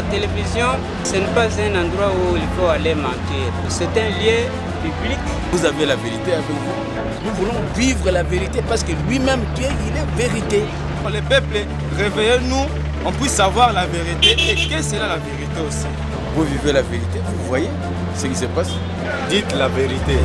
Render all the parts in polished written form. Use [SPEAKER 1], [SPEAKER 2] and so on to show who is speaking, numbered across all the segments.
[SPEAKER 1] télévision, ce n'est pas un endroit où il faut aller mentir. C'est un lieu public.
[SPEAKER 2] Vous avez la vérité avec vous. Nous voulons vivre la vérité parce que lui-même, Dieu, il est vérité.
[SPEAKER 3] Les peuples, réveillez-nous, on puisse savoir la vérité et qu'est-ce que c'est la vérité aussi.
[SPEAKER 2] Vous vivez la vérité, vous voyez ce qui se passe.
[SPEAKER 3] Dites la vérité.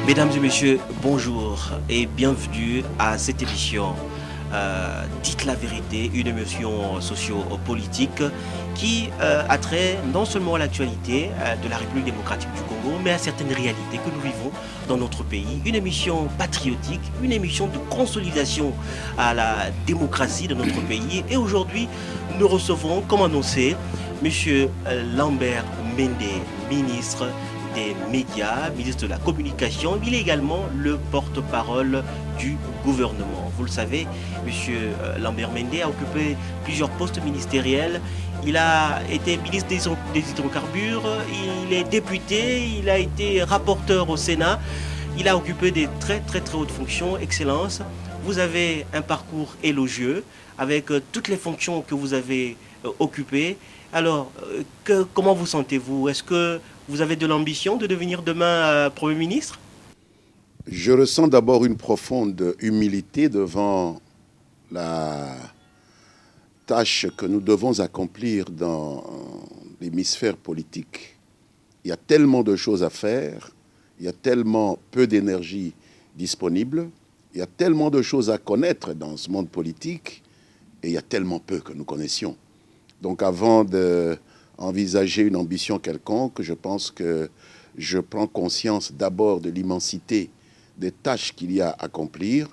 [SPEAKER 4] Mesdames et messieurs, bonjour et bienvenue à cette émission Dites la vérité, une émission socio-politique qui a trait non seulement à l'actualité de la République démocratique du Congo, mais à certaines réalités que nous vivons dans notre pays. Une émission patriotique, une émission de consolidation à la démocratie de notre pays. Et aujourd'hui, nous recevons, comme annoncé, M. Lambert Mende, ministre des médias, ministre de la communication. Il est également le porte-parole du gouvernement. Vous le savez, M. Lambert Mende a occupé plusieurs postes ministériels. Il a été ministre des hydrocarbures, il est député, il a été rapporteur au Sénat. Il a occupé des très hautes fonctions. Excellence, vous avez un parcours élogieux avec toutes les fonctions que vous avez occupées. Alors, comment vous sentez-vous? Est-ce que vous avez de l'ambition de devenir demain Premier ministre?
[SPEAKER 5] Je ressens d'abord une profonde humilité devant la tâche que nous devons accomplir dans l'hémisphère politique. Il y a tellement de choses à faire, il y a tellement peu d'énergie disponible, il y a tellement de choses à connaître dans ce monde politique et il y a tellement peu que nous connaissions. Donc avant d'envisager une ambition quelconque, je pense que je prends conscience d'abord de l'immensité des tâches qu'il y a à accomplir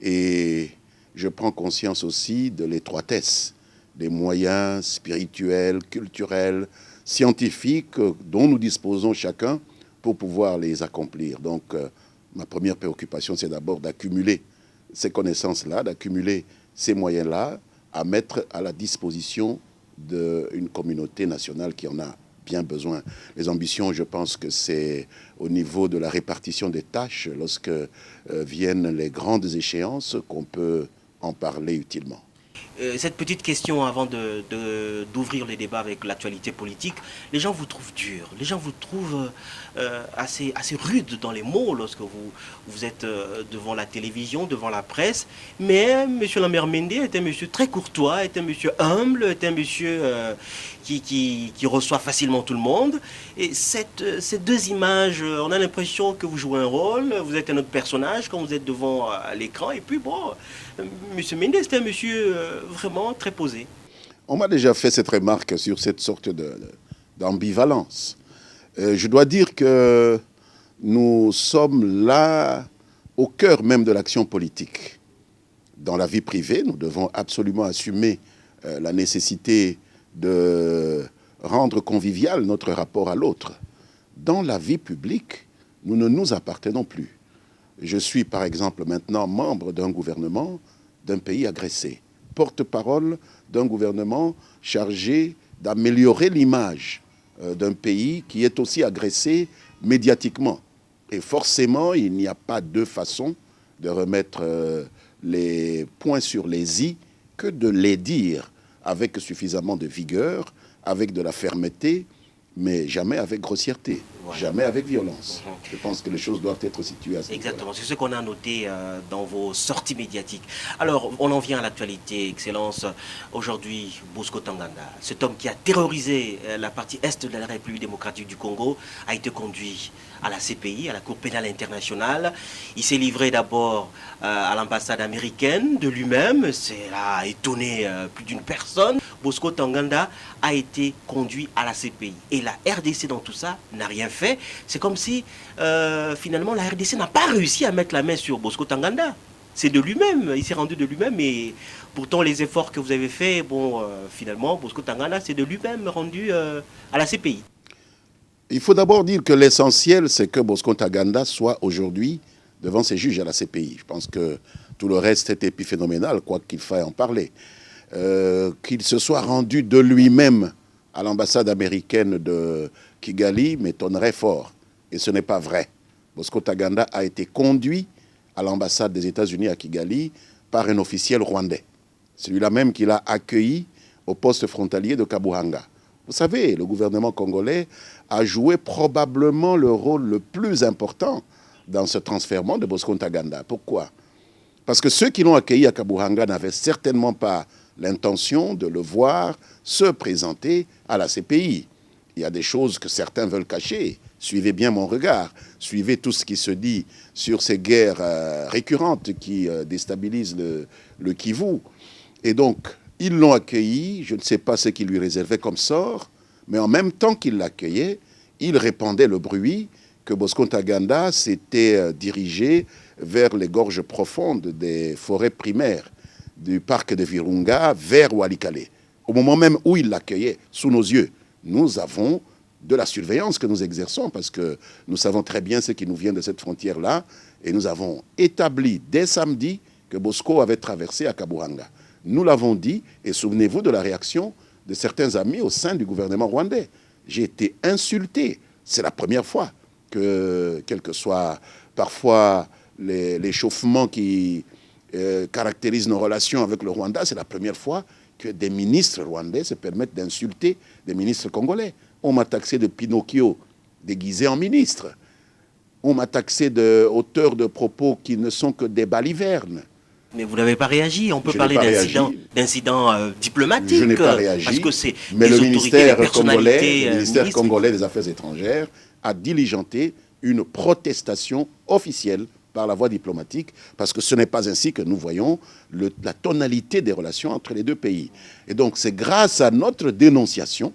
[SPEAKER 5] et je prends conscience aussi de l'étroitesse des moyens spirituels, culturels, scientifiques dont nous disposons chacun pour pouvoir les accomplir. Donc ma première préoccupation, c'est d'abord d'accumuler ces connaissances-là, d'accumuler ces moyens-là à mettre à la disposition d'une communauté nationale qui en a bien besoin. Les ambitions, je pense que c'est au niveau de la répartition des tâches, lorsque viennent les grandes échéances, qu'on peut en parler utilement.
[SPEAKER 4] Cette petite question avant d'ouvrir les débats avec l'actualité politique, les gens vous trouvent dur, les gens vous trouvent assez rude dans les mots lorsque vous êtes devant la télévision, devant la presse, mais M. Lambert Mende est un monsieur très courtois, est un monsieur humble, est un monsieur qui reçoit facilement tout le monde. Et ces deux images, on a l'impression que vous jouez un rôle, vous êtes un autre personnage quand vous êtes devant l'écran, et puis bon, M. Mende c'est un monsieur vraiment très posé.
[SPEAKER 5] On m'a déjà fait cette remarque sur cette sorte d'ambivalence. Je dois dire que nous sommes là au cœur même de l'action politique. Dans la vie privée, nous devons absolument assumer la nécessité de rendre convivial notre rapport à l'autre. Dans la vie publique, nous ne nous appartenons plus. Je suis par exemple maintenant membre d'un gouvernement d'un pays agressé, porte-parole d'un gouvernement chargé d'améliorer l'image d'un pays qui est aussi agressé médiatiquement. Et forcément, il n'y a pas deux façons de remettre les points sur les i que de les dire avec suffisamment de vigueur, avec de la fermeté, mais jamais avec grossièreté, jamais avec violence. Je pense que les choses doivent être situées à ce niveau-là.
[SPEAKER 4] Exactement, c'est ce qu'on a noté dans vos sorties médiatiques. Alors, on en vient à l'actualité, Excellence. Aujourd'hui, Bosco Ntaganda, cet homme qui a terrorisé la partie est de la République démocratique du Congo, a été conduit à la CPI, à la Cour pénale internationale. Il s'est livré d'abord à l'ambassade américaine de lui-même. Cela a étonné plus d'une personne. Bosco Ntaganda a été conduit à la CPI. Et la RDC dans tout ça n'a rien fait. C'est comme si finalement la RDC n'a pas réussi à mettre la main sur Bosco Ntaganda. C'est de lui-même, il s'est rendu de lui-même. Et pourtant les efforts que vous avez faits, bon, finalement Bosco Ntaganda c'est de lui-même rendu à la CPI.
[SPEAKER 5] Il faut d'abord dire que l'essentiel, c'est que Bosco Ntaganda soit aujourd'hui devant ses juges à la CPI. Je pense que tout le reste est épiphénoménal, quoi qu'il faille en parler. Qu'il se soit rendu de lui-même à l'ambassade américaine de Kigali m'étonnerait fort. Et ce n'est pas vrai. Bosco Ntaganda a été conduit à l'ambassade des États-Unis à Kigali par un officiel rwandais. Celui-là même qui l'a accueilli au poste frontalier de Kabuhanga. Vous savez, le gouvernement congolais a joué probablement le rôle le plus important dans ce transfèrement de Bosco Ntaganda. Pourquoi? Parce que ceux qui l'ont accueilli à Kabuhanga n'avaient certainement pas l'intention de le voir se présenter à la CPI. Il y a des choses que certains veulent cacher. Suivez bien mon regard. Suivez tout ce qui se dit sur ces guerres récurrentes qui déstabilisent le Kivu. Et donc, ils l'ont accueilli, je ne sais pas ce qu'ils lui réservaient comme sort, mais en même temps qu'ils l'accueillaient, ils répandaient le bruit que Bosco Ntaganda s'était dirigé vers les gorges profondes des forêts primaires du parc de Virunga vers Walikale. Au moment même où ils l'accueillaient, sous nos yeux, nous avons de la surveillance que nous exerçons parce que nous savons très bien ce qui nous vient de cette frontière-là et nous avons établi dès samedi que Bosco avait traversé à Kabuhanga. Nous l'avons dit, et souvenez-vous de la réaction de certains amis au sein du gouvernement rwandais. J'ai été insulté. C'est la première fois que, quel que soit parfois l'échauffement qui caractérise nos relations avec le Rwanda, c'est la première fois que des ministres rwandais se permettent d'insulter des ministres congolais. On m'a taxé de Pinocchio déguisé en ministre. On m'a taxé d'auteur de propos qui ne sont que des balivernes.
[SPEAKER 4] Mais vous n'avez pas réagi. On peut parler d'incident diplomatique.
[SPEAKER 5] Je n'ai pas réagi.
[SPEAKER 4] Parce que c'est
[SPEAKER 5] mais le ministère
[SPEAKER 4] congolais,
[SPEAKER 5] congolais des Affaires étrangères a diligenté une protestation officielle par la voie diplomatique, parce que ce n'est pas ainsi que nous voyons la tonalité des relations entre les deux pays. Et donc c'est grâce à notre dénonciation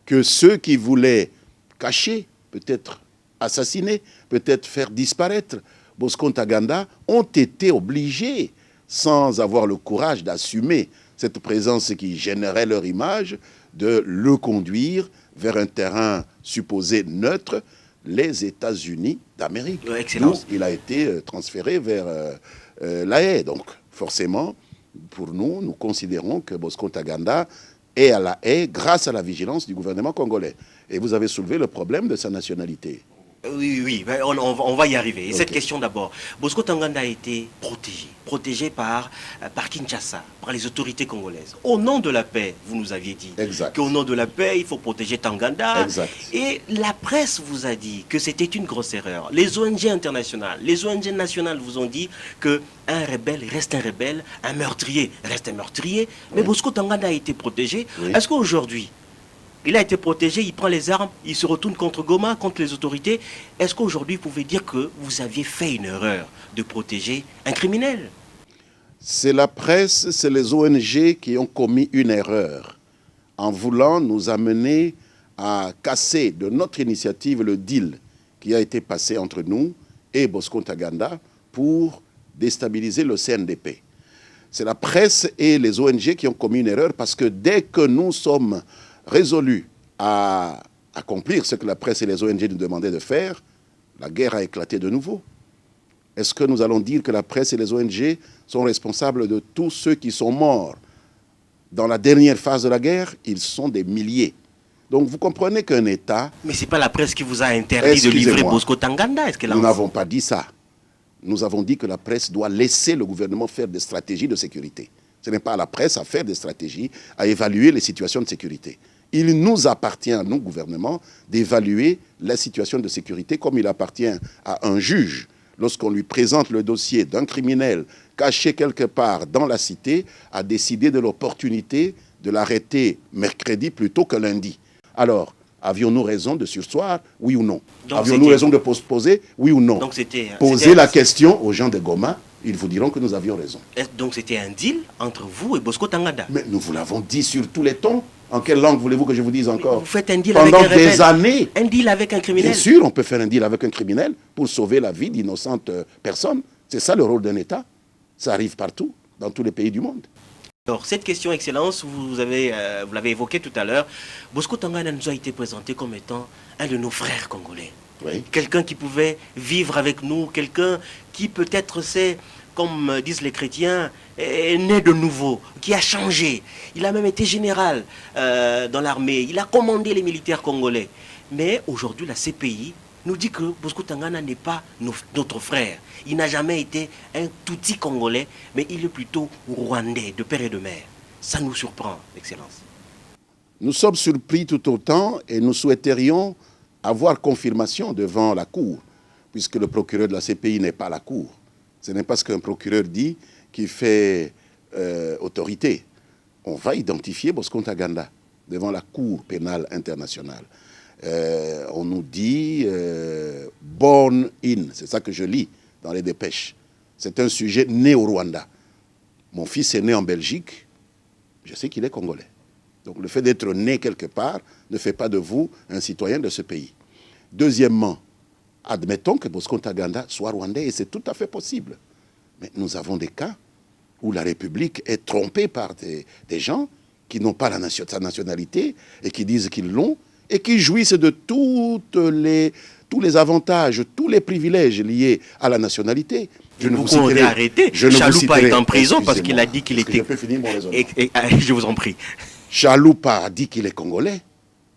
[SPEAKER 5] que ceux qui voulaient cacher, peut-être assassiner, peut-être faire disparaître Bosco Ntaganda ont été obligés, sans avoir le courage d'assumer cette présence qui générait leur image, de le conduire vers un terrain supposé neutre, les États-Unis d'Amérique. D'où il a été transféré vers La Haye. Donc, forcément, pour nous, nous considérons que Bosco Ntaganda est à La Haye grâce à la vigilance du gouvernement congolais. Et vous avez soulevé le problème de sa nationalité.
[SPEAKER 4] Oui, on va y arriver. Et cette question d'abord, Bosco Ntaganda a été protégé par Kinshasa, par les autorités congolaises. Au nom de la paix, vous nous aviez dit qu'au nom de la paix, il faut protéger Ntaganda.
[SPEAKER 5] Exact.
[SPEAKER 4] Et la presse vous a dit que c'était une grosse erreur. Les ONG internationales, les ONG nationales vous ont dit qu'un rebelle reste un rebelle, un meurtrier reste un meurtrier. Mais Bosco Ntaganda a été protégé. Est-ce qu'aujourd'hui, il a été protégé, il prend les armes, il se retourne contre Goma, contre les autorités. Est-ce qu'aujourd'hui, vous pouvez dire que vous aviez fait une erreur de protéger un criminel?
[SPEAKER 5] C'est la presse, c'est les ONG qui ont commis une erreur en voulant nous amener à casser de notre initiative le deal qui a été passé entre nous et Bosco Ntaganda pour déstabiliser le CNDP. C'est la presse et les ONG qui ont commis une erreur parce que dès que nous sommes résolus à accomplir ce que la presse et les ONG nous demandaient de faire, la guerre a éclaté de nouveau. Est-ce que nous allons dire que la presse et les ONG sont responsables de tous ceux qui sont morts dans la dernière phase de la guerre? Ils sont des milliers. Donc vous comprenez qu'un État...
[SPEAKER 4] Mais ce n'est pas la presse qui vous a interdit de livrer Bosco Ntaganda.
[SPEAKER 5] Nous n'avons pas dit ça. Nous avons dit que la presse doit laisser le gouvernement faire des stratégies de sécurité. Ce n'est pas à la presse à faire des stratégies, à évaluer les situations de sécurité. Il nous appartient, à nous, gouvernement, d'évaluer la situation de sécurité comme il appartient à un juge. Lorsqu'on lui présente le dossier d'un criminel caché quelque part dans la cité, à décider de l'opportunité de l'arrêter mercredi plutôt que lundi. Alors, avions-nous raison de surseoir, oui ou non? Avions-nous raison de postposer, oui ou non?
[SPEAKER 4] Donc
[SPEAKER 5] Posez la question aux gens de Goma, ils vous diront que nous avions raison.
[SPEAKER 4] Donc c'était un deal entre vous et Bosco Tangada?
[SPEAKER 5] Mais nous vous l'avons dit sur tous les tons. En quelle langue voulez-vous que je vous dise encore?
[SPEAKER 4] Vous faites un deal
[SPEAKER 5] pendant
[SPEAKER 4] avec un
[SPEAKER 5] des années.
[SPEAKER 4] Un deal avec un criminel?
[SPEAKER 5] Bien sûr, on peut faire un deal avec un criminel pour sauver la vie d'innocentes personnes. C'est ça le rôle d'un État. Ça arrive partout, dans tous les pays du monde.
[SPEAKER 4] Alors, cette question, Excellence, vous l'avez évoquée tout à l'heure. Bosco Tangada nous a été présenté comme étant un de nos frères congolais.
[SPEAKER 5] Oui.
[SPEAKER 4] Quelqu'un qui pouvait vivre avec nous, quelqu'un qui peut-être sait, comme disent les chrétiens, est né de nouveau, qui a changé. Il a même été général dans l'armée. Il a commandé les militaires congolais. Mais aujourd'hui, la CPI nous dit que Bosco Tangana n'est pas notre frère. Il n'a jamais été un Tutsi congolais, mais il est plutôt rwandais, de père et de mère. Ça nous surprend, Excellence.
[SPEAKER 5] Nous sommes surpris tout autant et nous souhaiterions avoir confirmation devant la Cour, puisque le procureur de la CPI n'est pas la Cour. Ce n'est pas ce qu'un procureur dit qui fait autorité. On va identifier Bosco Ntaganda devant la Cour pénale internationale. On nous dit born in, c'est ça que je lis dans les dépêches. C'est un sujet né au Rwanda. Mon fils est né en Belgique, je sais qu'il est congolais. Donc le fait d'être né quelque part ne fait pas de vous un citoyen de ce pays. Deuxièmement, admettons que Bosco Ntaganda soit rwandais et c'est tout à fait possible. Mais nous avons des cas où la République est trompée par des gens qui n'ont pas sa nationalité et qui disent qu'ils l'ont et qui jouissent de tous les avantages, tous les privilèges liés à la nationalité.
[SPEAKER 4] Je ne vous citerai, arrêté. Chaloupa est en prison parce qu'il a dit qu'il était...
[SPEAKER 5] Je peux finir mon raisonnement.
[SPEAKER 4] Je vous en prie.
[SPEAKER 5] Chaloupa a dit qu'il est congolais.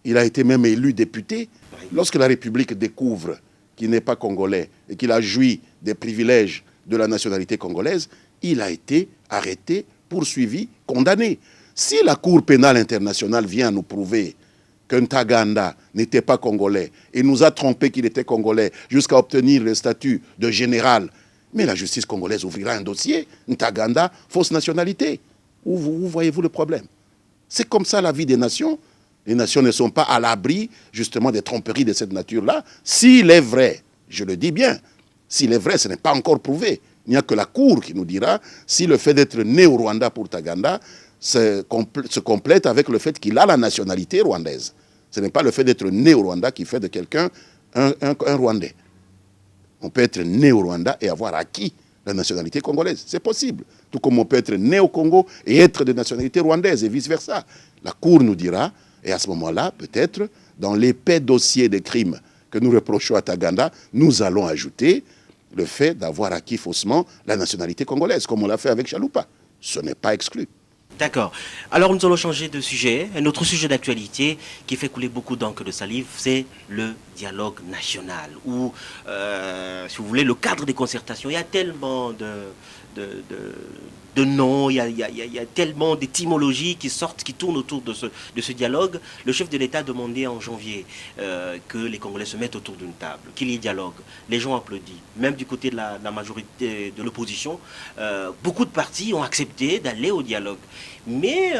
[SPEAKER 5] Il a été même élu député. Lorsque la République découvre qu'il n'est pas congolais et qu'il a joui des privilèges de la nationalité congolaise, il a été arrêté, poursuivi, condamné. Si la Cour pénale internationale vient nous prouver que Ntaganda n'était pas congolais et nous a trompé qu'il était congolais jusqu'à obtenir le statut de général, mais la justice congolaise ouvrira un dossier, Ntaganda, fausse nationalité. Où voyez-vous le problème? C'est comme ça la vie des nations. Les nations ne sont pas à l'abri justement des tromperies de cette nature-là. S'il est vrai, je le dis bien, s'il est vrai, ce n'est pas encore prouvé. Il n'y a que la Cour qui nous dira si le fait d'être né au Rwanda pour Ntaganda se complète avec le fait qu'il a la nationalité rwandaise. Ce n'est pas le fait d'être né au Rwanda qui fait de quelqu'un un Rwandais. On peut être né au Rwanda et avoir acquis la nationalité congolaise. C'est possible. Tout comme on peut être né au Congo et être de nationalité rwandaise et vice-versa. La Cour nous dira, et à ce moment-là, peut-être, dans l'épais dossier des crimes que nous reprochons à Ntaganda, nous allons ajouter le fait d'avoir acquis faussement la nationalité congolaise, comme on l'a fait avec Chaloupa. Ce n'est pas exclu.
[SPEAKER 4] D'accord. Alors nous allons changer de sujet. Un autre sujet d'actualité qui fait couler beaucoup d'encre de salive, c'est le dialogue national. Ou, si vous voulez, le cadre des concertations. Il y a tellement de noms, il y a tellement d'étymologies qui sortent, qui tournent autour de ce dialogue. Le chef de l'État a demandé en janvier que les Congolais se mettent autour d'une table, qu'il y ait dialogue. Les gens applaudissent. Même du côté de la majorité de l'opposition, beaucoup de partis ont accepté d'aller au dialogue. Mais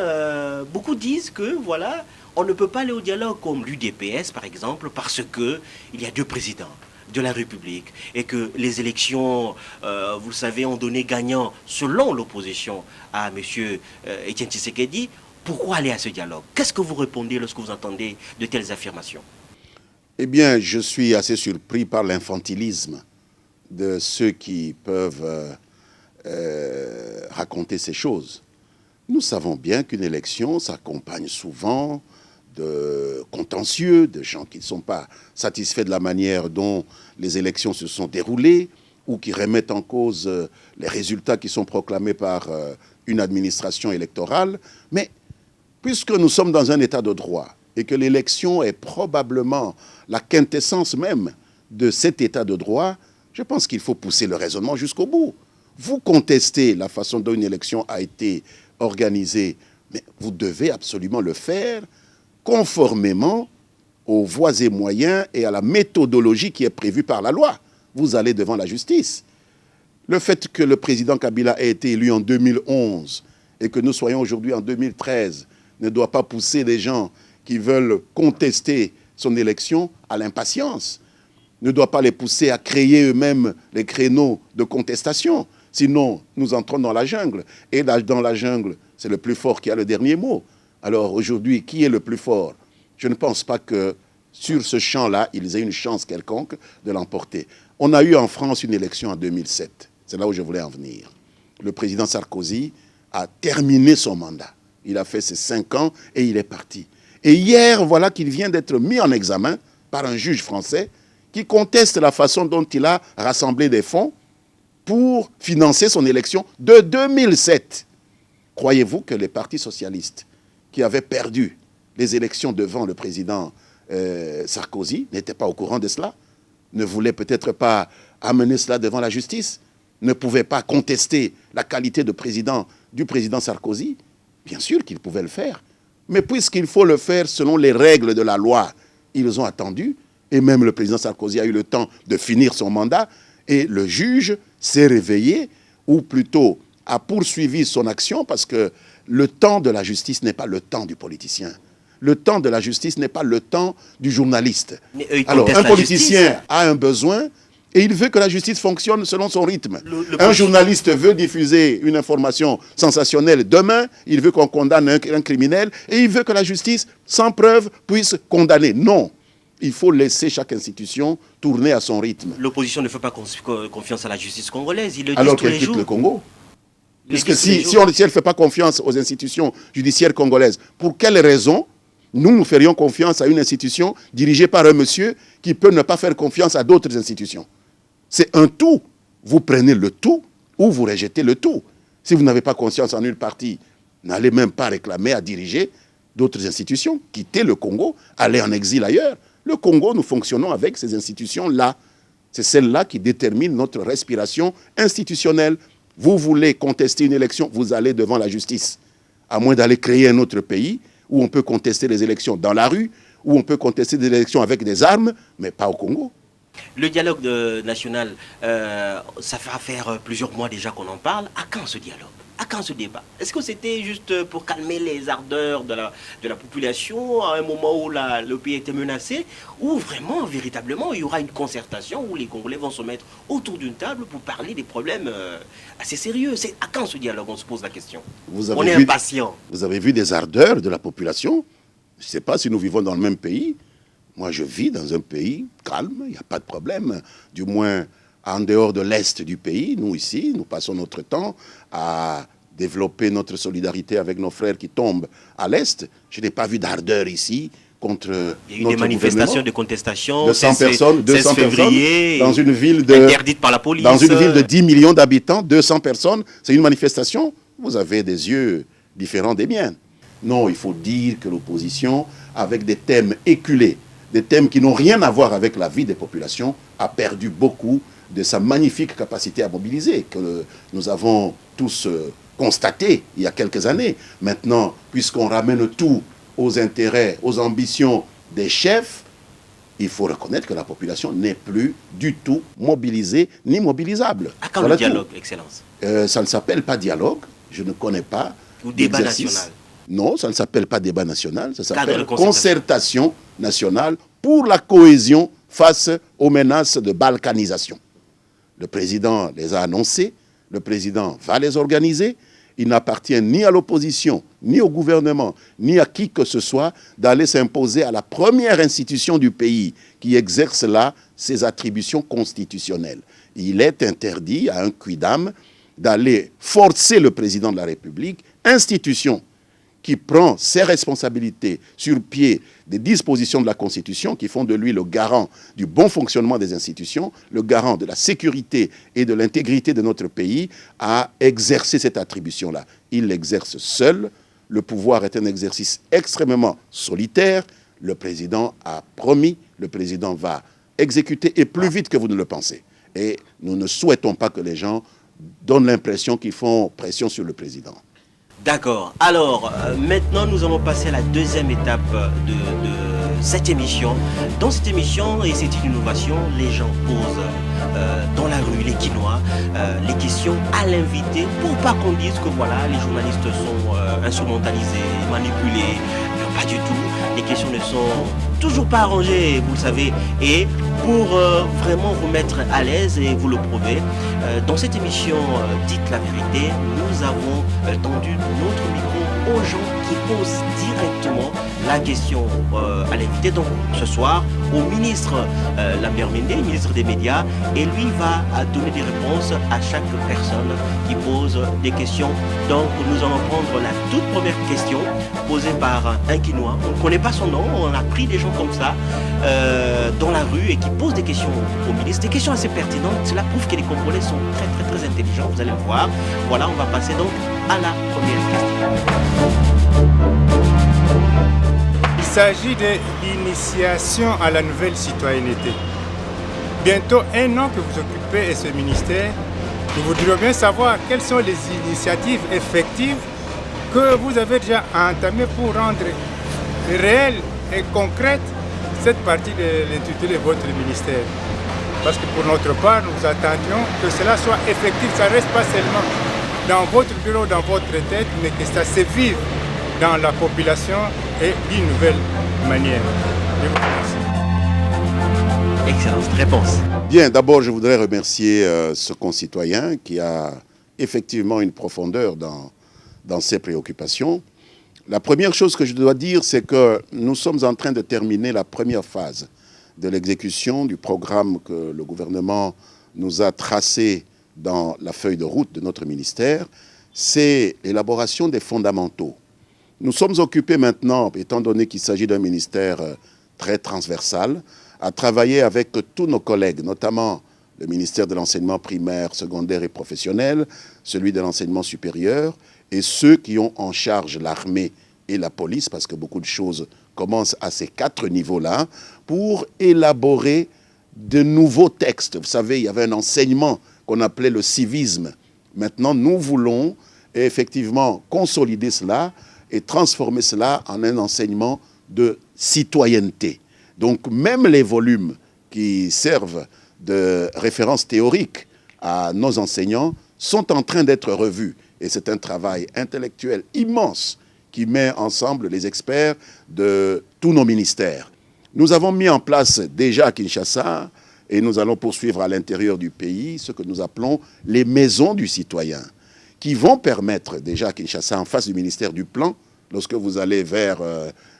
[SPEAKER 4] beaucoup disent que, voilà, on ne peut pas aller au dialogue comme l'UDPS, par exemple, parce qu'il y a deux présidents de la République et que les élections, vous le savez, ont donné gagnant selon l'opposition à M. Etienne Tshisekedi. Pourquoi aller à ce dialogue? Qu'est-ce que vous répondez lorsque vous entendez de telles affirmations?
[SPEAKER 5] Eh bien, je suis assez surpris par l'infantilisme de ceux qui peuvent raconter ces choses. Nous savons bien qu'une élection s'accompagne souvent de contentieux, de gens qui ne sont pas satisfaits de la manière dont les élections se sont déroulées ou qui remettent en cause les résultats qui sont proclamés par une administration électorale. Mais puisque nous sommes dans un état de droit et que l'élection est probablement la quintessence même de cet état de droit, je pense qu'il faut pousser le raisonnement jusqu'au bout. Vous contestez la façon dont une élection a été organisée, mais vous devez absolument le faire conformément aux voies et moyens et à la méthodologie qui est prévue par la loi. Vous allez devant la justice. Le fait que le président Kabila ait été élu en 2011 et que nous soyons aujourd'hui en 2013 ne doit pas pousser les gens qui veulent contester son élection à l'impatience, ne doit pas les pousser à créer eux-mêmes les créneaux de contestation. Sinon, nous entrons dans la jungle. Et dans la jungle, c'est le plus fort qui a le dernier mot. Alors aujourd'hui, qui est le plus fort? Je ne pense pas que sur ce champ-là, ils aient une chance quelconque de l'emporter. On a eu en France une élection en 2007. C'est là où je voulais en venir. Le président Sarkozy a terminé son mandat. Il a fait ses 5 ans et il est parti. Et hier, voilà qu'il vient d'être mis en examen par un juge français qui conteste la façon dont il a rassemblé des fonds pour financer son élection de 2007. Croyez-vous que les partis socialistes qui avaient perdu les élections devant le président Sarkozy n'étaient pas au courant de cela? Ne voulaient peut-être pas amener cela devant la justice? Ne pouvaient pas contester la qualité de président du président Sarkozy? Bien sûr qu'ils pouvaient le faire. Mais puisqu'il faut le faire selon les règles de la loi, ils ont attendu, et même le président Sarkozy a eu le temps de finir son mandat, et le juge s'est réveillé, ou plutôt a poursuivi son action, parce que le temps de la justice n'est pas le temps du politicien. Le temps de la justice n'est pas le temps du journaliste. Alors, un politicien a un besoin, et il veut que la justice fonctionne selon son rythme. Un journaliste veut diffuser une information sensationnelle demain, il veut qu'on condamne un criminel, et il veut que la justice, sans preuve, puisse condamner. Non, il faut laisser chaque institution tourner à son rythme.
[SPEAKER 4] L'opposition ne fait pas confiance à la justice congolaise, il le dit
[SPEAKER 5] alors
[SPEAKER 4] tous les
[SPEAKER 5] qu'elle quitte
[SPEAKER 4] jours.
[SPEAKER 5] le Congo. Puisque si elle ne fait pas confiance aux institutions judiciaires congolaises, pour quelle raison nous ferions confiance à une institution dirigée par un monsieur qui peut ne pas faire confiance à d'autres institutions? C'est un tout. Vous prenez le tout ou vous rejetez le tout. Si vous n'avez pas confiance en une partie, n'allez même pas réclamer à diriger d'autres institutions. Quittez le Congo, allez en exil ailleurs. Le Congo, nous fonctionnons avec ces institutions-là. C'est celles-là qui déterminent notre respiration institutionnelle. Vous voulez contester une élection, vous allez devant la justice. À moins d'aller créer un autre pays où on peut contester les élections dans la rue, où on peut contester des élections avec des armes, mais pas au Congo.
[SPEAKER 4] Le dialogue national, ça va faire plusieurs mois déjà qu'on en parle. À quand ce dialogue? À quand ce débat? Est-ce que c'était juste pour calmer les ardeurs de la population à un moment où le pays était menacé? Ou vraiment, véritablement, il y aura une concertation où les Congolais vont se mettre autour d'une table pour parler des problèmes assez sérieux? C'est à quand ce dialogue? On se pose la question. On est impatient.
[SPEAKER 5] Vous avez vu des ardeurs de la population? Je ne sais pas si nous vivons dans le même pays. Moi, je vis dans un pays calme, il n'y a pas de problème. Du moins, en dehors de l'Est du pays, nous ici, nous passons notre temps à développer notre solidarité avec nos frères qui tombent à l'Est. Je n'ai pas vu d'ardeur ici contre
[SPEAKER 4] il y a eu des manifestations de contestation,
[SPEAKER 5] 200 personnes, 200
[SPEAKER 4] février,
[SPEAKER 5] dans une ville
[SPEAKER 4] interdite par la police.
[SPEAKER 5] Dans une ville de 10 millions d'habitants, 200 personnes, c'est une manifestation. Vous avez des yeux différents des miens. Non, il faut dire que l'opposition, avec des thèmes éculés, des thèmes qui n'ont rien à voir avec la vie des populations, a perdu beaucoup de sa magnifique capacité à mobiliser, que nous avons tous constaté il y a quelques années. Maintenant, puisqu'on ramène tout aux intérêts, aux ambitions des chefs, il faut reconnaître que la population n'est plus du tout mobilisée ni mobilisable.
[SPEAKER 4] À quand le dialogue, Excellence?
[SPEAKER 5] Ça ne s'appelle pas dialogue, je ne connais pas.
[SPEAKER 4] Ou débat national?
[SPEAKER 5] Non, ça ne s'appelle pas débat national, ça s'appelle concertation nationale pour la cohésion face aux menaces de balkanisation. Le président les a annoncés, le président va les organiser. Il n'appartient ni à l'opposition, ni au gouvernement, ni à qui que ce soit d'aller s'imposer à la première institution du pays qui exerce là ses attributions constitutionnelles. Il est interdit à un quidam d'aller forcer le président de la République, institution qui prend ses responsabilités sur pied des dispositions de la Constitution qui font de lui le garant du bon fonctionnement des institutions, le garant de la sécurité et de l'intégrité de notre pays, à exercer cette attribution-là. Il l'exerce seul. Le pouvoir est un exercice extrêmement solitaire. Le président a promis, le président va exécuter et plus vite que vous ne le pensez. Et nous ne souhaitons pas que les gens donnent l'impression qu'ils font pression sur le président.
[SPEAKER 4] D'accord. Alors, maintenant, nous allons passer à la deuxième étape de cette émission. Dans cette émission, et c'est une innovation, les gens posent dans la rue, les Quinois, les questions à l'invité pour pas qu'on dise que voilà, les journalistes sont instrumentalisés, manipulés. Non, pas du tout. Les questions ne sont toujours pas arrangées, vous le savez. Et pour vraiment vous mettre à l'aise et vous le prouver, dans cette émission Dites la vérité, nous avons tendu notre micro aux gens qui posent directement la question à l'invité. Donc ce soir, au ministre Lambert Mende, ministre des Médias, et lui va donner des réponses à chaque personne qui pose des questions. Donc nous allons prendre la toute première question posée par un Quinois. On ne connaît pas son nom, on a pris des gens comme ça dans la rue et qui posent des questions au ministre, des questions assez pertinentes. Cela prouve que les Congolais sont très intelligents, vous allez le voir. Voilà, on va passer donc à la première question.
[SPEAKER 6] Il s'agit de l'initiation à la nouvelle citoyenneté. Bientôt 1 an que vous occupez ce ministère, nous voudrions bien savoir quelles sont les initiatives effectives que vous avez déjà entamées pour rendre réelle et concrète cette partie de l'intitulé de votre ministère. Parce que pour notre part, nous attendions que cela soit effectif. Ça ne reste pas seulement dans votre bureau, dans votre tête, mais que ça se vive dans la population et d'une nouvelle manière. Je vous remercie.
[SPEAKER 4] Excellente réponse.
[SPEAKER 5] Bien, d'abord, je voudrais remercier ce concitoyen qui a effectivement une profondeur dans ses préoccupations. La première chose que je dois dire, c'est que nous sommes en train de terminer la première phase de l'exécution du programme que le gouvernement nous a tracé dans la feuille de route de notre ministère. C'est l'élaboration des fondamentaux. Nous sommes occupés maintenant, étant donné qu'il s'agit d'un ministère très transversal, à travailler avec tous nos collègues, notamment le ministère de l'enseignement primaire, secondaire et professionnel, celui de l'enseignement supérieur, et ceux qui ont en charge l'armée et la police, parce que beaucoup de choses commencent à ces 4 niveaux-là, pour élaborer de nouveaux textes. Vous savez, il y avait un enseignement qu'on appelait le civisme. Maintenant, nous voulons effectivement consolider cela et transformer cela en un enseignement de citoyenneté. Donc, même les volumes qui servent de référence théorique à nos enseignants sont en train d'être revus. Et c'est un travail intellectuel immense qui met ensemble les experts de tous nos ministères. Nous avons mis en place déjà à Kinshasa, et nous allons poursuivre à l'intérieur du pays, ce que nous appelons les maisons du citoyen, qui vont permettre déjà à Kinshasa, en face du ministère du Plan, lorsque vous allez vers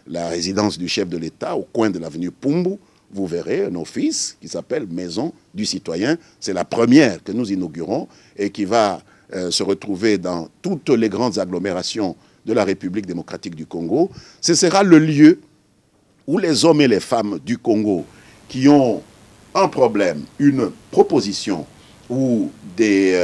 [SPEAKER 5] la résidence du chef de l'État, au coin de l'avenue Pumbu, vous verrez un office qui s'appelle Maison du citoyen. C'est la première que nous inaugurons et qui va se retrouver dans toutes les grandes agglomérations de la République démocratique du Congo. Ce sera le lieu où les hommes et les femmes du Congo qui ont un problème, une proposition ou des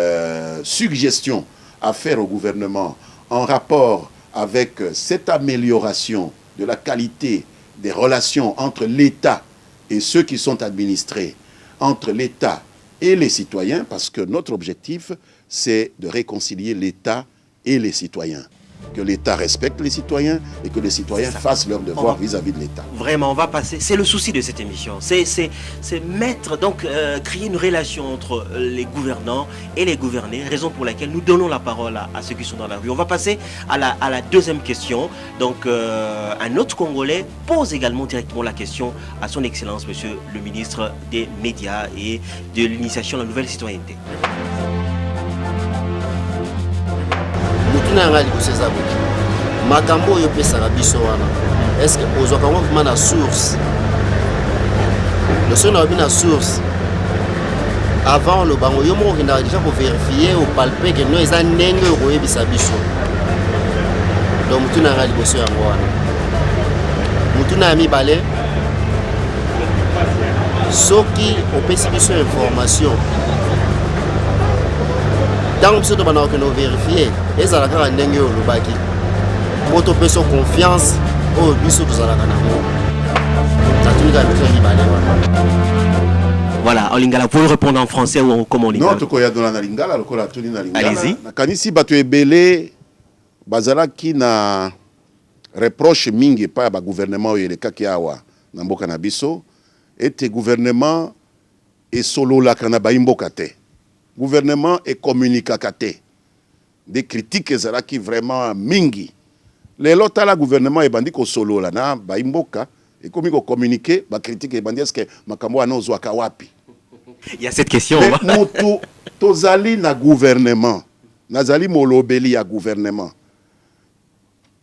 [SPEAKER 5] suggestions à faire au gouvernement en rapport avec cette amélioration de la qualité des relations entre l'État et ceux qui sont administrés, entre l'État et les citoyens, parce que notre objectif, c'est de réconcilier l'État et les citoyens. Que l'État respecte les citoyens et que les citoyens fassent leur devoir vis-à-vis de l'État.
[SPEAKER 4] Vraiment, on va passer. C'est le souci de cette émission. C'est mettre, donc, créer une relation entre les gouvernants et les gouvernés, raison pour laquelle nous donnons la parole à ceux qui sont dans la rue. On va passer à la deuxième question. Donc, un autre Congolais pose également directement la question à son Excellence, Monsieur le ministre des Médias et de l'initiation de la nouvelle citoyenneté.
[SPEAKER 7] Makambo yo pesaka biso wana est-ce que ozwaka vraiment na source le son na bina source avant le bango yo moko na déjà pour vérifier ou palper que nous eza ndenge ko yebisa biso donc mutuna ngali boso yango wana mutuna mibale soki opesi biso information donc biso to bana ko no vérifier ezala ka ndenge yo lobaki moto peso confiance au biso tozalaka nango tatunika biso mibale wana.
[SPEAKER 4] Voilà, en lingala, vous pouvez répondre en français ou comment on lingala?
[SPEAKER 5] Non, tout quoi y a dans la lingala, le quoi la tuni na lingala.
[SPEAKER 4] Allez-y.
[SPEAKER 5] Nakanisi batu ebele bazalaki na reproche mingi pa ba gouvernement oyo elekaki awa na mboka na biso ete gouvernement esololaka na baimboka te, gouvernement ecommunicaka te. Des critiques ezalaki vraiment mingi. Lelo tala gouvernement ebandi kosolola na baimboka ekomi ko communiquer ba critique ebandi est-ce que makambo ana ozwaka wapi?
[SPEAKER 4] Il y a cette question.
[SPEAKER 5] Mutu tozali na gouvernement, nazali molobeli ya gouvernement.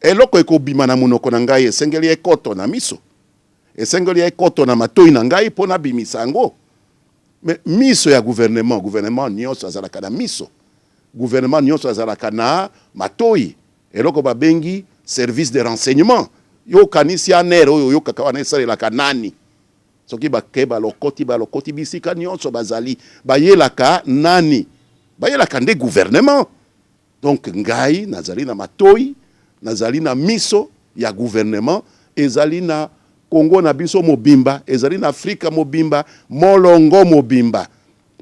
[SPEAKER 5] Eloko ekobima na munoko na ngai esengeli ekoto na miso. Esengeli ekoto na matoi na ngai pona bimisango. Mais miso ya gouvernement, gouvernement nyonso azalaka na miso. Gouvernement nyonso azalaka na matoi. Eloko babengi service de renseignement. Yo kanisi aner oyo yo kakawana esalelaka nani. Soki bakeba lokoti bisika nyonso bazali bayelaka nani. Bayelaka nde gouvernement. Donc ngai nazali na matoi, nazali na miso ya gouvernement, ezali na Congo na biso mobimba, ezali na Afrika mobimba, molongo mobimba.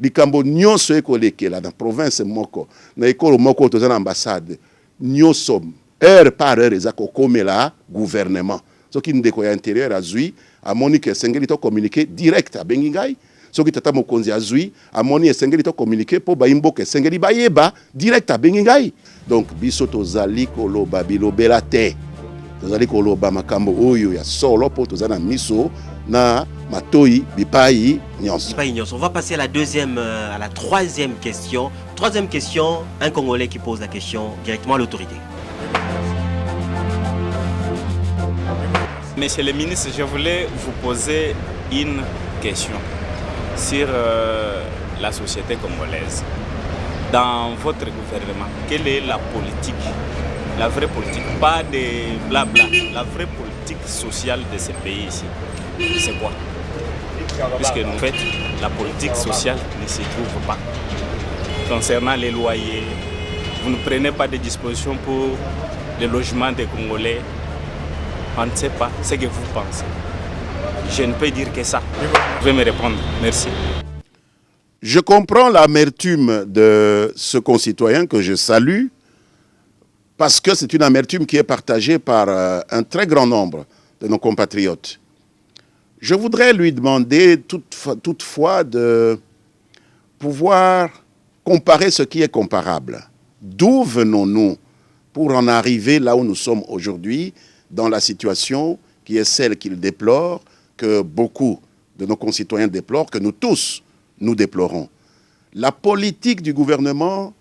[SPEAKER 5] Likambo nyonso ekolekela na province moko, na ekolo moko toza na ambassade. Nyonso heure par heure ezako komela gouvernement. Soki ndeko ya intérieur azui, amoni ke esengeli to communiquer direct a bengi ngai. Soki tata mokonzi azui, amoni esengeli to communiquer po baimboka esengeli bayeba direct a bengi ngai. Donc biso tozali koloba bilobela te. Tozali koloba makambo oyo ya solo po tozana miso na matoi bipai nyonso.
[SPEAKER 4] On va passer à la troisième question. Troisième question, un Congolais qui pose la question directement à l'autorité.
[SPEAKER 3] Monsieur le ministre, je voulais vous poser une question sur la société congolaise. Dans votre gouvernement, quelle est la politique, la vraie politique, pas de blabla, la vraie politique sociale de ce pays ici? C'est quoi? Puisque en fait, la politique sociale ne se trouve pas. Concernant les loyers, vous ne prenez pas de dispositions pour le logement des Congolais. On ne sait pas ce que vous pensez. Je ne peux dire que ça. Vous pouvez me répondre. Merci.
[SPEAKER 5] Je comprends l'amertume de ce concitoyen que je salue parce que c'est une amertume qui est partagée par un très grand nombre de nos compatriotes. Je voudrais lui demander toutefois de pouvoir comparer ce qui est comparable. D'où venons-nous pour en arriver là où nous sommes aujourd'hui, dans la situation qui est celle qu'il déplore, que beaucoup de nos concitoyens déplorent, que nous tous, nous déplorons. La politique du gouvernement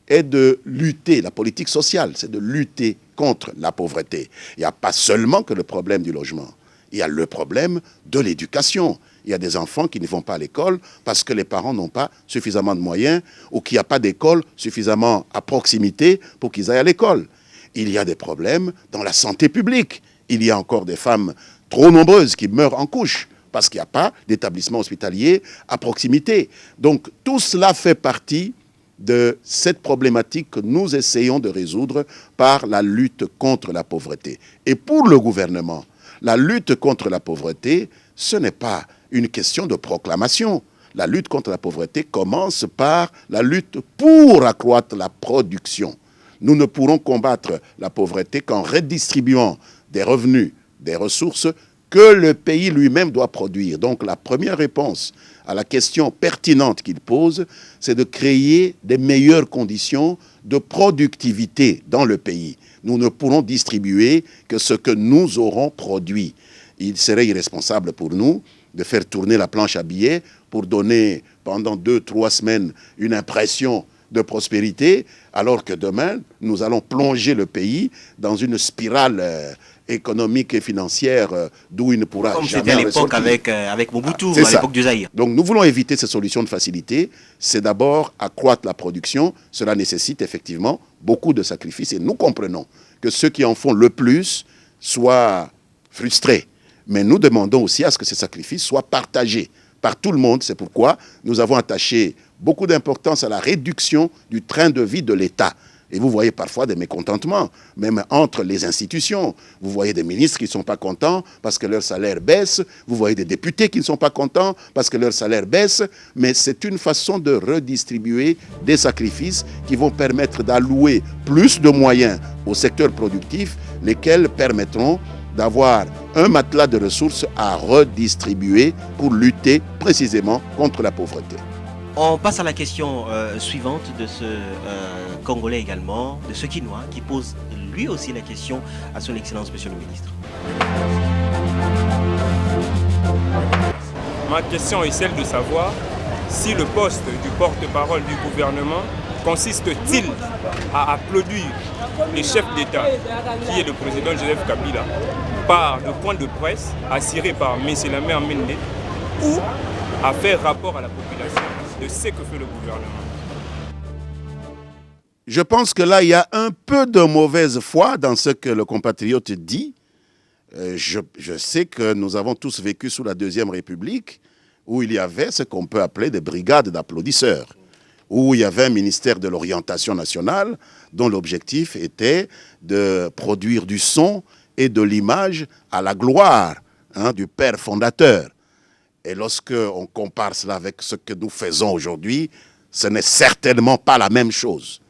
[SPEAKER 5] est de lutter, la politique sociale, c'est de lutter contre la pauvreté. Il n'y a pas seulement que le problème du logement, il y a le problème de l'éducation. Il y a des enfants qui ne vont pas à l'école parce que les parents n'ont pas suffisamment de moyens ou qu'il n'y a pas d'école suffisamment à proximité pour qu'ils aillent à l'école. Il y a des problèmes dans la santé publique. Il y a encore des femmes trop nombreuses qui meurent en couche parce qu'il n'y a pas d'établissement hospitalier à proximité. Donc tout cela fait partie de cette problématique que nous essayons de résoudre par la lutte contre la pauvreté. Et pour le gouvernement, la lutte contre la pauvreté, ce n'est pas une question de proclamation. La lutte contre la pauvreté commence par la lutte pour accroître la production. Nous ne pourrons combattre la pauvreté qu'en redistribuant des revenus, des ressources que le pays lui-même doit produire. Donc la première réponse à la question pertinente qu'il pose, c'est de créer des meilleures conditions de productivité dans le pays. Nous ne pourrons distribuer que ce que nous aurons produit. Il serait irresponsable pour nous de faire tourner la planche à billets pour donner pendant 2-3 semaines une impression de prospérité, alors que demain, nous allons plonger le pays dans une spirale économique et financière d'où il ne pourra
[SPEAKER 4] comme
[SPEAKER 5] jamais
[SPEAKER 4] c'était à l'époque
[SPEAKER 5] ressortir.
[SPEAKER 4] avec Mobutu,
[SPEAKER 5] C'est
[SPEAKER 4] à l'époque du Zaïre.
[SPEAKER 5] Donc nous voulons éviter ces solutions de facilité. C'est d'abord accroître la production. Cela nécessite effectivement beaucoup de sacrifices et nous comprenons que ceux qui en font le plus soient frustrés. Mais nous demandons aussi à ce que ces sacrifices soient partagés par tout le monde. C'est pourquoi nous avons attaché beaucoup d'importance à la réduction du train de vie de l'État. Et vous voyez parfois des mécontentements, même entre les institutions. Vous voyez des ministres qui ne sont pas contents parce que leur salaire baisse. Vous voyez des députés qui ne sont pas contents parce que leur salaire baisse. Mais c'est une façon de redistribuer des sacrifices qui vont permettre d'allouer plus de moyens au secteur productif, lesquels permettront d'avoir un matelas de ressources à redistribuer pour lutter précisément contre la pauvreté.
[SPEAKER 4] On passe à la question suivante de ce Congolais également, de ce Quinois, qui pose lui aussi la question à son Excellence, Monsieur le Ministre.
[SPEAKER 8] Ma question est celle de savoir si le poste du porte-parole du gouvernement consiste-t-il à applaudir le chef d'État, qui est le président Joseph Kabila, par le point de presse assuré par M. Lamé Mende, ou à faire rapport à la population de ce que fait le gouvernement?
[SPEAKER 5] Je pense que là, il y a un peu de mauvaise foi dans ce que le compatriote dit. Je sais que nous avons tous vécu sous la Deuxième République, où il y avait ce qu'on peut appeler des brigades d'applaudisseurs, où il y avait un ministère de l'orientation nationale dont l'objectif était de produire du son et de l'image à la gloire du père fondateur. Et lorsque on compare cela avec ce que nous faisons aujourd'hui, ce n'est certainement pas la même chose.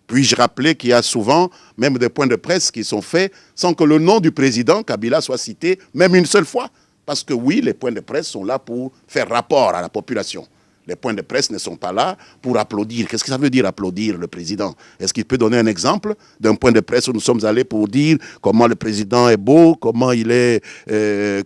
[SPEAKER 5] Puis-je rappeler qu'il y a souvent même des points de presse qui sont faits sans que le nom du président Kabila soit cité même une seule fois. Parce que oui, les points de presse sont là pour faire rapport à la population. Les points de presse ne sont pas là pour applaudir. Qu'est-ce que ça veut dire applaudir le président? Est-ce qu'il peut donner un exemple d'un point de presse où nous sommes allés pour dire comment le président est beau, comment il est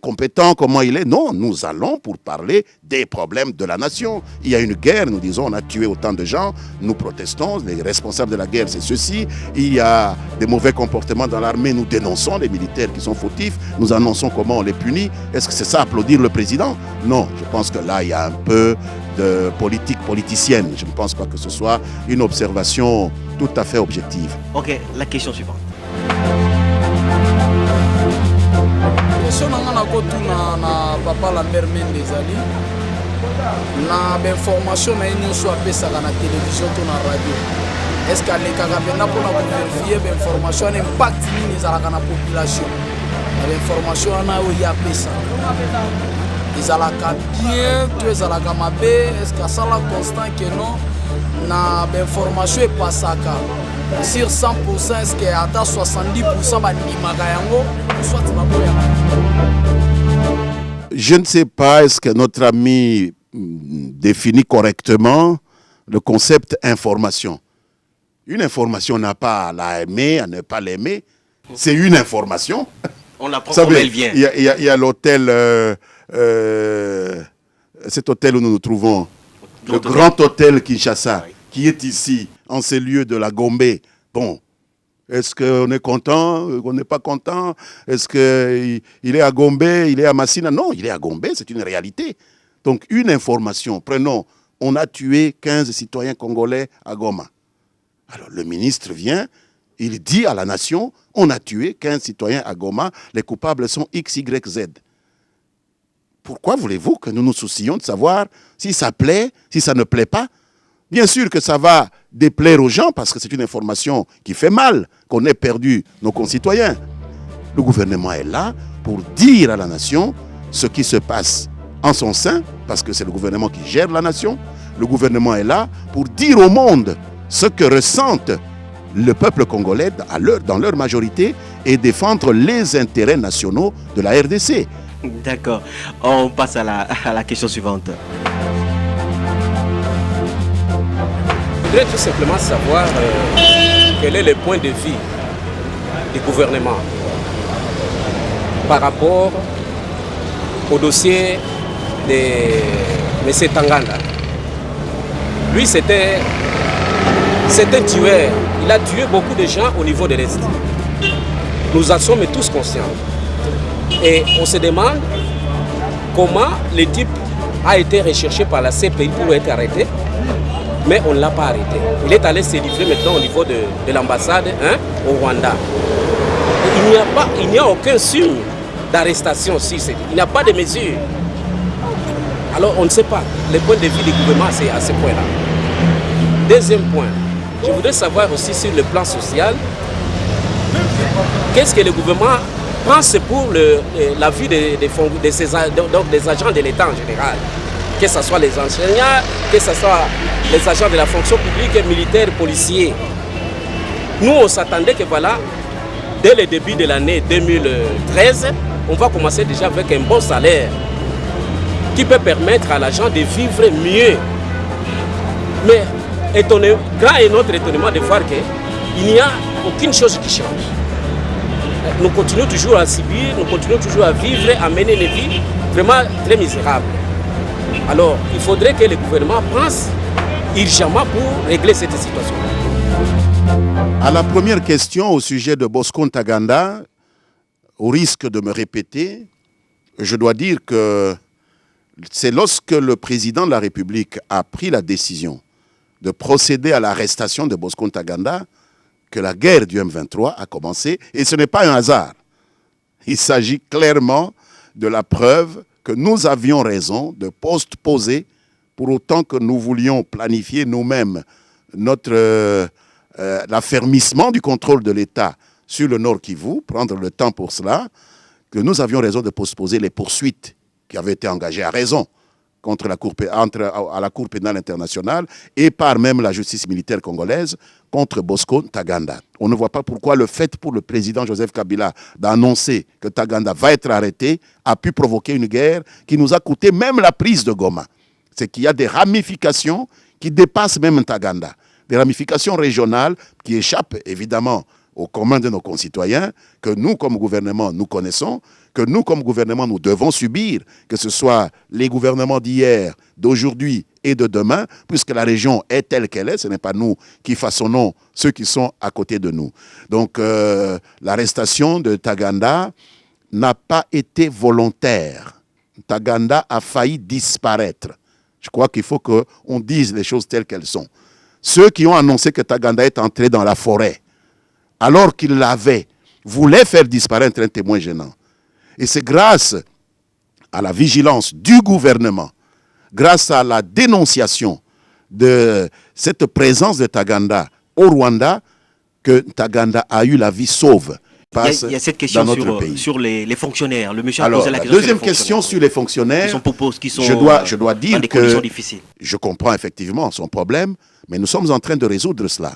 [SPEAKER 5] compétent, comment il est? Non, nous allons pour parler des problèmes de la nation. Il y a une guerre, nous disons, on a tué autant de gens, nous protestons, les responsables de la guerre, c'est ceci. Il y a des mauvais comportements dans l'armée, nous dénonçons les militaires qui sont fautifs, nous annonçons comment on les punit. Est-ce que c'est ça, applaudir le président? Non, je pense que là, il y a un peu de politique politicienne. Je ne pense pas que ce soit une observation tout à fait objective.
[SPEAKER 4] Ok, la question suivante.
[SPEAKER 2] Question na papa Lambert Mende ezali na information na nyonso apesaka na télévision to na radio. Est-ce que alekaka mpena mpona kovérifie information ana impact nini ezalaka na population na information wana oyo ye apesaka ezalaka bien to ezalaka mabe? Est-ce que asala constant que non na information epasaka sur 100%? Est-ce que ata 70% bandimaka yango soit baboyaka?
[SPEAKER 5] Je ne sais pas, est-ce que notre ami définit correctement le concept information. Une information n'a pas à la aimer, à ne pas l'aimer. C'est une information.
[SPEAKER 4] On la prend comme elle vient.
[SPEAKER 5] Il y a l'hôtel, cet hôtel où nous nous trouvons, le grand hôtel Kinshasa, oui, qui est ici, en ces lieux de la Gombe. Bon, est-ce qu'on est content, on n'est pas content? Est-ce qu'il est à Gombe, il est à Massina? Non, il est à Gombe, c'est une réalité. Donc une information, prenons, on a tué 15 citoyens congolais à Goma. Alors le ministre vient, il dit à la nation, on a tué 15 citoyens à Goma, les coupables sont X, Y, Z. Pourquoi voulez-vous que nous nous soucions de savoir si ça plaît, si ça ne plaît pas? Bien sûr que ça va déplaire aux gens parce que c'est une information qui fait mal, qu'on ait perdu nos concitoyens. Le gouvernement est là pour dire à la nation ce qui se passe en son sein, parce que c'est le gouvernement qui gère la nation. Le gouvernement est là pour dire au monde ce que ressentent le peuple congolais dans leur majorité et défendre les intérêts nationaux de la RDC.
[SPEAKER 4] D'accord. On passe à la question suivante.
[SPEAKER 9] Je voudrais tout simplement savoir quel est le point de vue du gouvernement par rapport au dossier de M. Tanganda. Lui, c'était un tueur. Il a tué beaucoup de gens au niveau de l'Est. Nous en sommes tous conscients. Et on se demande comment le type a été recherché par la CPI pour être arrêté. Mais on ne l'a pas arrêté. Il est allé se livrer maintenant au niveau de l'ambassade au Rwanda. Il n'y a aucun signe d'arrestation. Il n'y a pas de mesure. Alors on ne sait pas. Le point de vue du gouvernement, c'est à ce point-là. Deuxième point, je voudrais savoir aussi sur le plan social, qu'est-ce que le gouvernement pense pour la vie des agents de l'État en général, que ce soit les enseignants, que ce soit les agents de la fonction publique, militaires, policiers. Nous, on s'attendait que voilà, dès le début de l'année 2013, on va commencer déjà avec un bon salaire qui peut permettre à l'agent de vivre mieux. Mais grand est notre étonnement de voir qu'il n'y a aucune chose qui change. Nous continuons toujours à subir, nous continuons toujours à vivre, à mener une vie vraiment très misérable. Alors, il faudrait que le gouvernement pense urgemment pour régler cette situation.
[SPEAKER 5] À la première question au sujet de Bosco Ntaganda, au risque de me répéter, je dois dire que c'est lorsque le président de la République a pris la décision de procéder à l'arrestation de Bosco Ntaganda que la guerre du M23 a commencé. Et ce n'est pas un hasard. Il s'agit clairement de la preuve que nous avions raison de poser pour autant que nous voulions planifier nous-mêmes l'affermissement du contrôle de l'État sur le Nord Kivu, prendre le temps pour cela, que nous avions raison de postposer les poursuites qui avaient été engagées à raison contre à la Cour pénale internationale et par même la justice militaire congolaise contre Bosco Ntaganda. On ne voit pas pourquoi le fait pour le président Joseph Kabila d'annoncer que Ntaganda va être arrêté a pu provoquer une guerre qui nous a coûté même la prise de Goma. C'est qu'il y a des ramifications qui dépassent même Ntaganda. Des ramifications régionales qui échappent évidemment au commun de nos concitoyens, que nous, comme gouvernement, nous connaissons, que nous, comme gouvernement, nous devons subir, que ce soit les gouvernements d'hier, d'aujourd'hui et de demain, puisque la région est telle qu'elle est, ce n'est pas nous qui façonnons ceux qui sont à côté de nous. Donc, l'arrestation de Ntaganda n'a pas été volontaire. Ntaganda a failli disparaître. Je crois qu'il faut qu'on dise les choses telles qu'elles sont. Ceux qui ont annoncé que Ntaganda est entré dans la forêt, alors qu'il l'avait, voulaient faire disparaître un témoin gênant. Et c'est grâce à la vigilance du gouvernement, grâce à la dénonciation de cette présence de Ntaganda au Rwanda, que Ntaganda a eu la vie sauve.
[SPEAKER 4] Il y a cette question sur les fonctionnaires. Le monsieur a posé la question.
[SPEAKER 5] Deuxième question sur les fonctionnaires. Je dois dire que je comprends effectivement son problème, mais nous sommes en train de résoudre cela.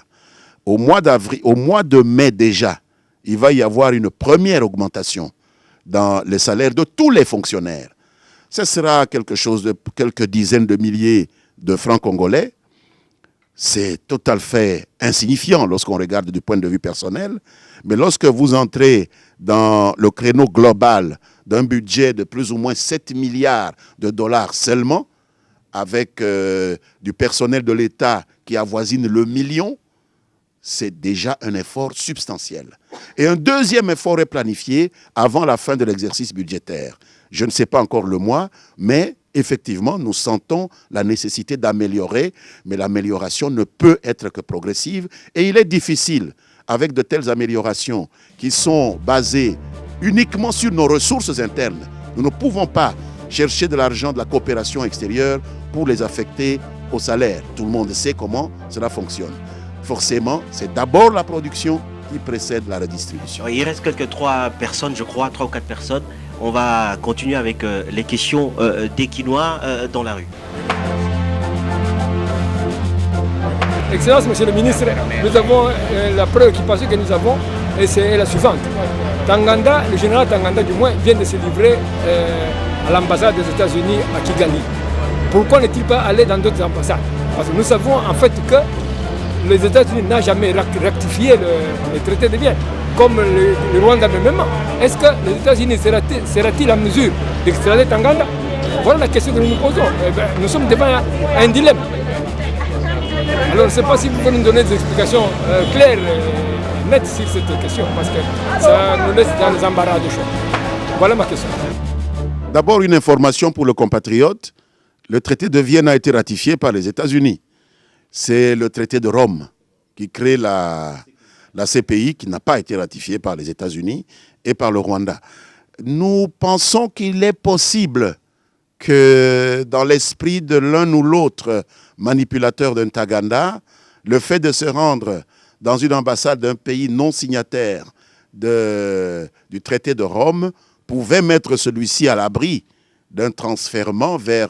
[SPEAKER 5] Au mois de mai déjà, il va y avoir une première augmentation dans les salaires de tous les fonctionnaires. Ce sera quelque chose de quelques dizaines de milliers de francs congolais. C'est tout à fait insignifiant lorsqu'on regarde du point de vue personnel. Mais lorsque vous entrez dans le créneau global d'un budget de plus ou moins 7 milliards de dollars seulement, avec du personnel de l'État qui avoisine le million, c'est déjà un effort substantiel. Et un deuxième effort est planifié avant la fin de l'exercice budgétaire. Je ne sais pas encore le mois, mais effectivement, nous sentons la nécessité d'améliorer, mais l'amélioration ne peut être que progressive. Et il est difficile, avec de telles améliorations qui sont basées uniquement sur nos ressources internes. Nous ne pouvons pas chercher de l'argent de la coopération extérieure pour les affecter au salaire. Tout le monde sait comment cela fonctionne. Forcément, c'est d'abord la production qui précède la redistribution.
[SPEAKER 4] Il reste quelques 3 personnes, je crois, 3 ou 4 personnes. On va continuer avec les questions des Quinois dans la rue.
[SPEAKER 10] Excellence, Monsieur le ministre, nous avons la préoccupation que nous avons, et c'est la suivante. Ntaganda, le général Ntaganda du moins, vient de se livrer à l'ambassade des États-Unis à Kigali. Pourquoi n'est-il pas allé dans d'autres ambassades? Parce que nous savons en fait que les États-Unis n'ont jamais rectifié le traité de Vienne, comme le Rwanda même. Est-ce que les États-Unis sera-t-il en mesure d'extrader Ntaganda? Voilà la question que nous nous posons. Nous sommes devant un dilemme. Alors je ne sais pas si vous pouvez nous donner des explications claires et nettes sur cette question, parce que ça nous laisse dans les embarras de choix. Voilà ma question.
[SPEAKER 5] D'abord, une information pour le compatriote. Le traité de Vienne a été ratifié par les États-Unis. C'est le traité de Rome qui crée la CPI, qui n'a pas été ratifiée par les États-Unis et par le Rwanda. Nous pensons qu'il est possible que dans l'esprit de l'un ou l'autre manipulateur de Ntaganda, Le fait de se rendre dans une ambassade d'un pays non signataire du traité de Rome pouvait mettre celui-ci à l'abri d'un transfèrement vers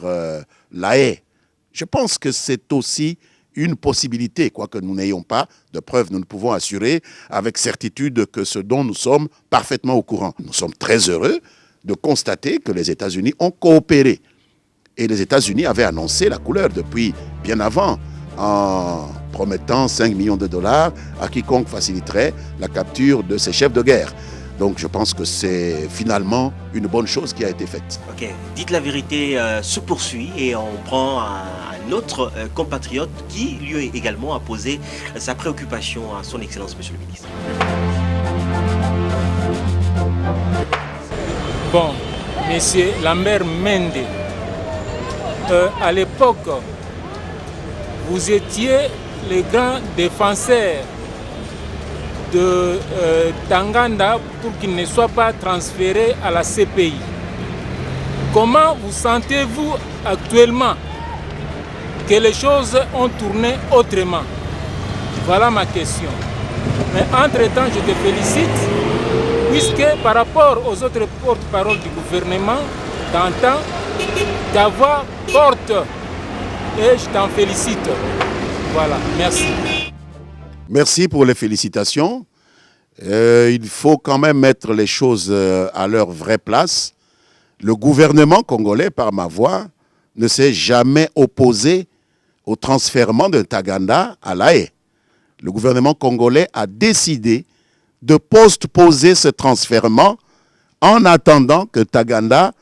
[SPEAKER 5] La Haye. Je pense que c'est aussi une possibilité, quoique nous n'ayons pas de preuves, nous ne pouvons assurer avec certitude que ce dont nous sommes parfaitement au courant. Nous sommes très heureux de constater que les États-Unis ont coopéré. Et les États-Unis avaient annoncé la couleur depuis bien avant, en promettant 5 millions de dollars à quiconque faciliterait la capture de ces chefs de guerre. Donc je pense que c'est finalement une bonne chose qui a été faite.
[SPEAKER 4] Ok, dites la vérité se poursuit et on prend un autre compatriote qui lui également a posé sa préoccupation à son Excellence, Monsieur le Ministre.
[SPEAKER 11] Bon, Monsieur Lambert Mende, à l'époque, vous étiez le grand défenseur de Tanganda pour qu'il ne soit pas transféré à la CPI. Comment vous sentez-vous actuellement que les choses ont tourné autrement? Voilà ma question. Mais entre-temps, je te félicite, puisque par rapport aux autres porte-paroles du gouvernement, t'entends, ta voix porte et je t'en félicite. Voilà, merci.
[SPEAKER 5] Merci pour les félicitations. Il faut quand même mettre les choses à leur vraie place. Le gouvernement congolais, par ma voix, ne s'est jamais opposé au transfèrement de Taganda à La Haye. Le gouvernement congolais a décidé de postposer ce transfèrement en attendant que Taganda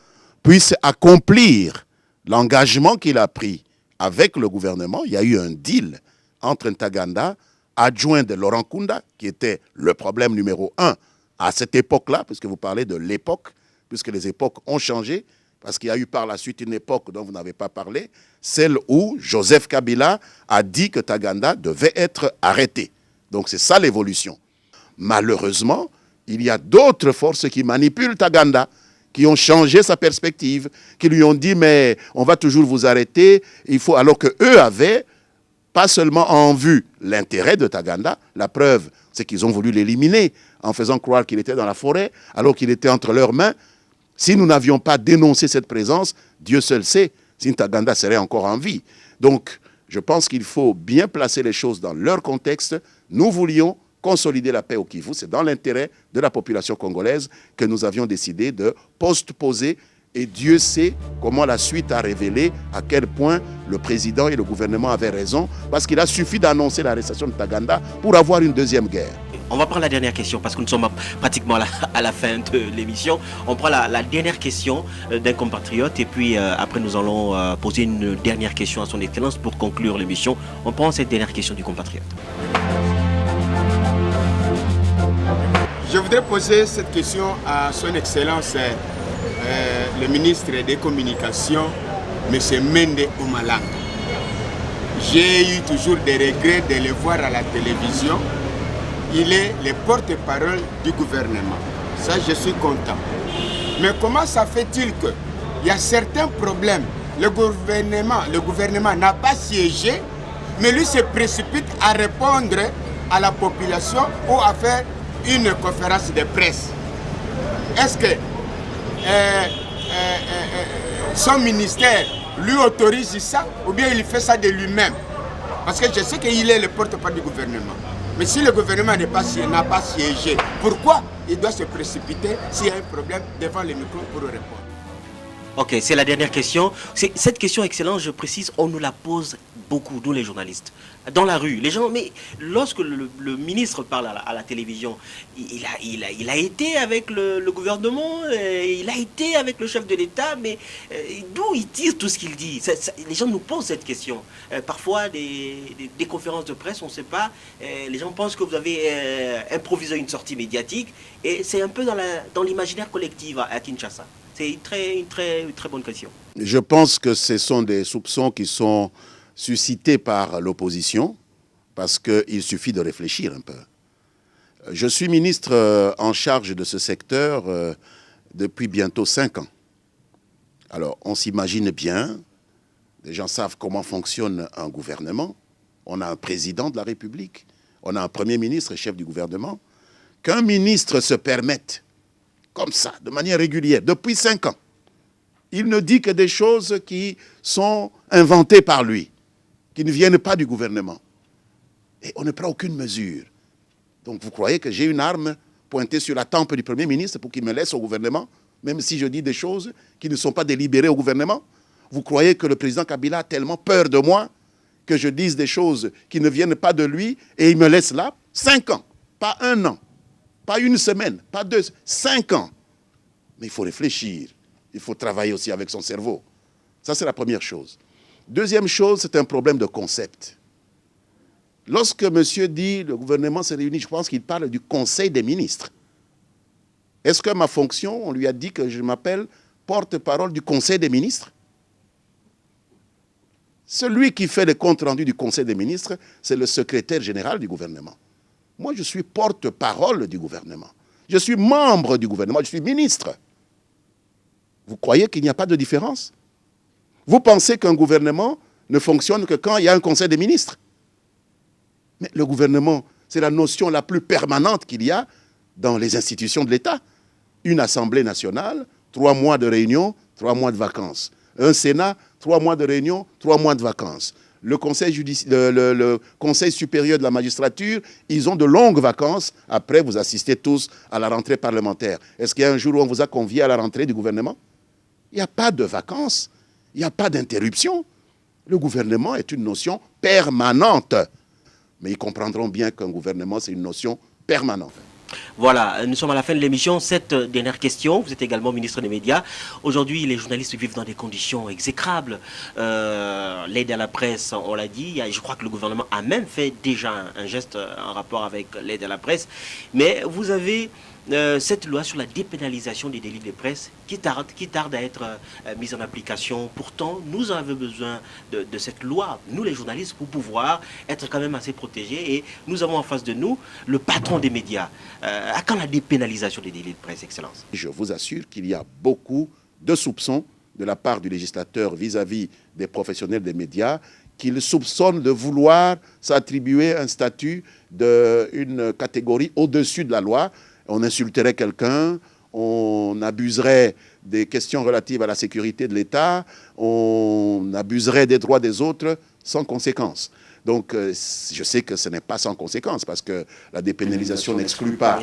[SPEAKER 5] puisse accomplir l'engagement qu'il a pris avec le gouvernement. Il y a eu un deal entre Ntaganda, adjoint de Laurent Kunda, qui était le problème numéro 1 à cette époque-là, puisque vous parlez de l'époque, puisque les époques ont changé, parce qu'il y a eu par la suite une époque dont vous n'avez pas parlé, celle où Joseph Kabila a dit que Taganda devait être arrêté. Donc c'est ça l'évolution. Malheureusement, il y a d'autres forces qui manipulent Taganda, qui ont changé sa perspective, qui lui ont dit « mais on va toujours vous arrêter », alors qu'eux avaient pas seulement en vue l'intérêt de Taganda, la preuve c'est qu'ils ont voulu l'éliminer en faisant croire qu'il était dans la forêt, alors qu'il était entre leurs mains. Si nous n'avions pas dénoncé cette présence, Dieu seul sait si Taganda serait encore en vie. Donc, je pense qu'il faut bien placer les choses dans leur contexte. Nous voulions consolider la paix au Kivu. C'est dans l'intérêt de la population congolaise que nous avions décidé de postposer. Et Dieu sait comment la suite a révélé à quel point le président et le gouvernement avaient raison, parce qu'il a suffi d'annoncer l'arrestation de Taganda pour avoir une deuxième guerre.
[SPEAKER 4] On va prendre la dernière question parce que nous sommes pratiquement à la fin de l'émission. On prend la dernière question d'un compatriote et puis après nous allons poser une dernière question à son Excellence pour conclure l'émission. On prend cette dernière question du compatriote.
[SPEAKER 12] Je voudrais poser cette question à son Excellence le ministre des Communications, M. Mende Omalanga. J'ai eu toujours des regrets de le voir à la télévision. Il est le porte-parole du gouvernement. Ça, je suis content. Mais comment ça fait-il qu'il y a certains problèmes? Le gouvernement n'a pas siégé, mais lui se précipite à répondre à la population ou à faire une conférence de presse. Est-ce que son ministère lui autorise ça ou bien il fait ça de lui-même? Parce que je sais qu'il est le porte-parole du gouvernement. Mais si le gouvernement n'a pas siégé, pourquoi il doit se précipiter s'il y a un problème devant le micro pour répondre?
[SPEAKER 4] Ok, c'est la dernière question. Cette question excellente, je précise, on nous la pose beaucoup, nous les journalistes. Dans la rue, les gens, mais lorsque le ministre parle à la télévision, il a été avec le gouvernement, il a été avec le chef de l'État, mais d'où il tire tout ce qu'il dit? Les gens nous posent cette question. Parfois, des conférences de presse, on ne sait pas, les gens pensent que vous avez improvisé une sortie médiatique, et c'est un peu dans l'imaginaire collectif à Kinshasa. C'est une très bonne question.
[SPEAKER 5] Je pense que ce sont des soupçons qui sont suscités par l'opposition, parce qu'il suffit de réfléchir un peu. Je suis ministre en charge de ce secteur depuis bientôt 5 ans. Alors, on s'imagine bien, les gens savent comment fonctionne un gouvernement. On a un président de la République, on a un premier ministre, chef du gouvernement. Qu'un ministre se permette, comme ça, de manière régulière, depuis 5 ans, il ne dit que des choses qui sont inventées par lui, qui ne viennent pas du gouvernement. Et on ne prend aucune mesure. Donc vous croyez que j'ai une arme pointée sur la tempe du Premier ministre pour qu'il me laisse au gouvernement, même si je dis des choses qui ne sont pas délibérées au gouvernement? Vous croyez que le président Kabila a tellement peur de moi que je dise des choses qui ne viennent pas de lui et il me laisse là? 5 ans, pas 1 an, pas 1 semaine, pas 2, 5 ans. Mais il faut réfléchir, il faut travailler aussi avec son cerveau. Ça, c'est la première chose. Deuxième chose, c'est un problème de concept. Lorsque monsieur dit le gouvernement se réunit, je pense qu'il parle du Conseil des ministres. Est-ce que ma fonction, on lui a dit que je m'appelle porte-parole du Conseil des ministres? Celui qui fait les comptes rendus du Conseil des ministres, c'est le secrétaire général du gouvernement. Moi, je suis porte-parole du gouvernement. Je suis membre du gouvernement, je suis ministre. Vous croyez qu'il n'y a pas de différence? Vous pensez qu'un gouvernement ne fonctionne que quand il y a un Conseil des ministres? Mais le gouvernement, c'est la notion la plus permanente qu'il y a dans les institutions de l'État. Une Assemblée nationale, 3 mois de réunion, 3 mois de vacances. Un Sénat, 3 mois de réunion, 3 mois de vacances. Le Conseil supérieur de la magistrature, ils ont de longues vacances. Après, vous assistez tous à la rentrée parlementaire. Est-ce qu'il y a un jour où on vous a convié à la rentrée du gouvernement? Il n'y a pas de vacances, il n'y a pas d'interruption. Le gouvernement est une notion permanente. Mais ils comprendront bien qu'un gouvernement, c'est une notion permanente.
[SPEAKER 4] Voilà, nous sommes à la fin de l'émission. Cette dernière question, vous êtes également ministre des Médias. Aujourd'hui, les journalistes vivent dans des conditions exécrables. L'aide à la presse, on l'a dit, je crois que le gouvernement a même fait déjà un geste en rapport avec l'aide à la presse. Mais vous avez cette loi sur la dépénalisation des délits de presse qui tarde à être mise en application. Pourtant, nous avons besoin de cette loi, nous les journalistes, pour pouvoir être quand même assez protégés. Et nous avons en face de nous le patron des médias. À quand la dépénalisation des délits de presse, Excellence?
[SPEAKER 5] Je vous assure qu'il y a beaucoup de soupçons de la part du législateur vis-à-vis des professionnels des médias, qu'il soupçonne de vouloir s'attribuer un statut d'une catégorie au-dessus de la loi. On insulterait quelqu'un, on abuserait des questions relatives à la sécurité de l'État, on abuserait des droits des autres sans conséquence. Donc, je sais que ce n'est pas sans conséquence, parce que la dépénalisation n'exclut pas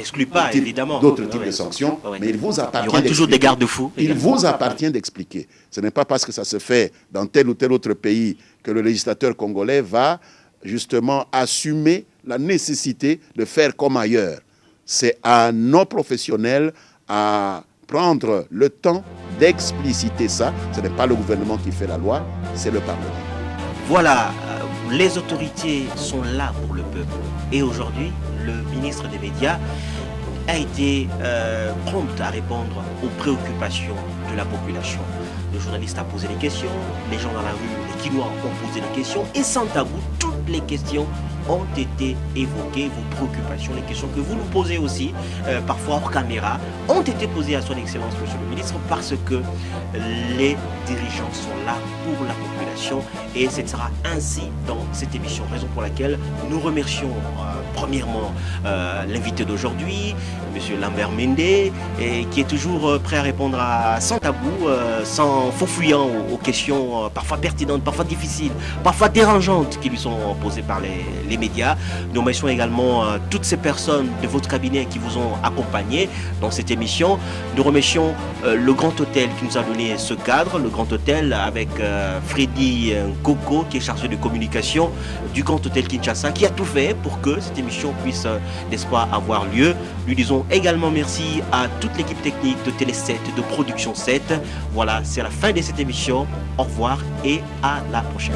[SPEAKER 5] d'autres types de sanctions, mais il vous appartient.
[SPEAKER 4] Il y aura toujours des garde-fous.
[SPEAKER 5] Il vous appartient d'expliquer. Ce n'est pas parce que ça se fait dans tel ou tel autre pays que le législateur congolais va justement assumer la nécessité de faire comme ailleurs. C'est à nos professionnels à prendre le temps d'expliciter ça. Ce n'est pas le gouvernement qui fait la loi, c'est le Parlement.
[SPEAKER 4] Voilà, les autorités sont là pour le peuple. Et aujourd'hui, le ministre des Médias a été prompt à répondre aux préoccupations de la population. Le journaliste a posé des questions, les gens dans la rue, les Kinois ont posé des questions, et sans tabou, toutes les questions ont été évoquées, vos préoccupations, les questions que vous nous posez aussi, parfois hors caméra, ont été posées à son Excellence, Monsieur le Ministre, parce que les dirigeants sont là pour la population, et ce sera ainsi dans cette émission, raison pour laquelle nous remercions premièrement l'invité d'aujourd'hui, Monsieur Lambert Mende, qui est toujours prêt à répondre sans tabou, sans faux fuyant aux questions parfois pertinentes, parfois difficiles, parfois dérangeantes qui lui sont posées par les médias. Nous remercions également toutes ces personnes de votre cabinet qui vous ont accompagné dans cette émission. Nous remercions le Grand Hôtel qui nous a donné ce cadre, le Grand Hôtel avec Freddy Coco qui est chargé de communication du Grand Hôtel Kinshasa, qui a tout fait pour que cette émission puisse, n'est-ce pas, avoir lieu. Nous disons également merci à toute l'équipe technique de Télé 7, de Production 7. Voilà, c'est la fin de cette émission. Au revoir et à la prochaine.